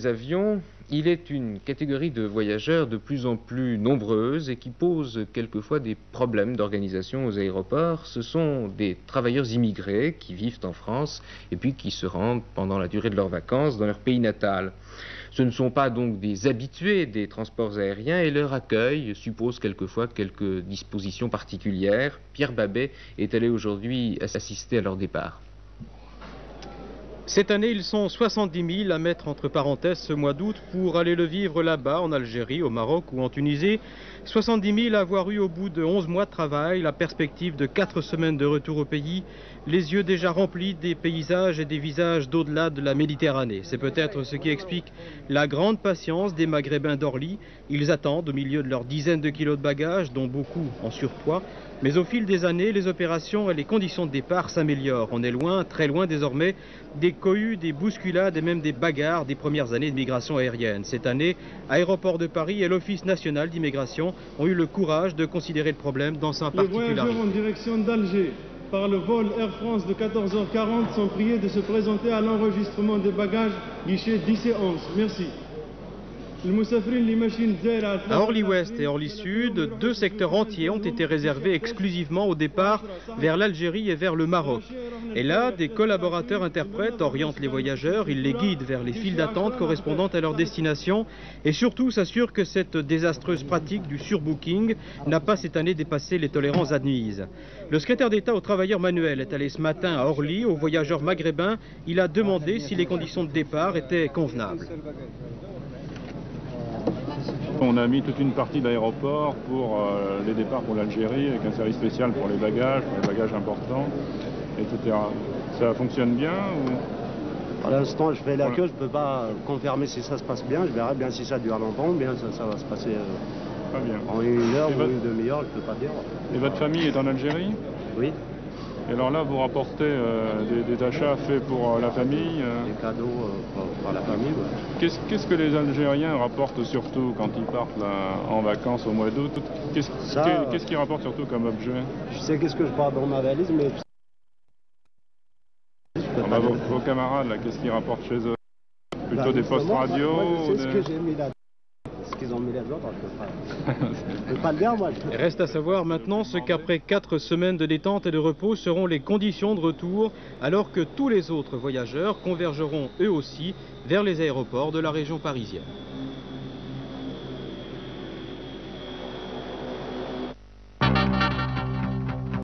Les avions, il est une catégorie de voyageurs de plus en plus nombreuse et qui pose quelquefois des problèmes d'organisation aux aéroports. Ce sont des travailleurs immigrés qui vivent en France et puis qui se rendent pendant la durée de leurs vacances dans leur pays natal. Ce ne sont pas donc des habitués des transports aériens et leur accueil suppose quelquefois quelques dispositions particulières. Pierre Babet est allé aujourd'hui assister à leur départ. Cette année, ils sont 70 000 à mettre entre parenthèses ce mois d'août pour aller le vivre là-bas, en Algérie, au Maroc ou en Tunisie. 70 000 à avoir eu au bout de 11 mois de travail la perspective de 4 semaines de retour au pays, les yeux déjà remplis des paysages et des visages d'au-delà de la Méditerranée. C'est peut-être ce qui explique la grande patience des Maghrébins d'Orly. Ils attendent au milieu de leurs dizaines de kilos de bagages, dont beaucoup en surpoids. Mais au fil des années, les opérations et les conditions de départ s'améliorent. On est loin, très loin désormais, des cohues, des bousculades et même des bagarres des premières années de migration aérienne. Cette année, Aéroport de Paris et l'Office national d'immigration ont eu le courage de considérer le problème dans sa particularité. Les voyageurs en direction d'Alger par le vol Air France de 14h40 sont priés de se présenter à l'enregistrement des bagages, guichet 10 et 11. Merci. À Orly-Ouest et Orly-Sud, 2 secteurs entiers ont été réservés exclusivement au départ vers l'Algérie et vers le Maroc. Et là, des collaborateurs interprètes orientent les voyageurs, ils les guident vers les files d'attente correspondant à leur destination et surtout s'assurent que cette désastreuse pratique du surbooking n'a pas cette année dépassé les tolérances admises. Le secrétaire d'État aux travailleurs manuels est allé ce matin à Orly, aux voyageurs maghrébins. Il a demandé si les conditions de départ étaient convenables. On a mis toute une partie d'aéroport pour les départs pour l'Algérie, avec un service spécial pour les bagages importants, etc. Ça fonctionne bien ou... Pour l'instant, je fais la queue, je ne peux pas confirmer si ça se passe bien. Je verrai bien si ça dure longtemps ou bien ça va se passer bien. En 1 heure ou une demi-heure, je ne peux pas dire. Et votre famille est en Algérie? Oui. Et alors là, vous rapportez des achats faits pour la famille Des cadeaux pour la famille, ouais. Qu'est-ce que les Algériens rapportent surtout quand ils partent là, en vacances au mois d'août? Qu'est-ce qu'ils rapportent surtout comme objet? Je sais qu'est-ce que je porte dans ma valise, mais... Vos camarades, là, qu'est-ce qu'ils rapportent chez eux? Plutôt des postes moi, radio? Je sais ce que j'ai mis là. Ce qu'ils ont mis là-dedans, je peux pas le dire, moi. Reste à savoir maintenant ce qu'après 4 semaines de détente et de repos seront les conditions de retour, alors que tous les autres voyageurs convergeront eux aussi vers les aéroports de la région parisienne.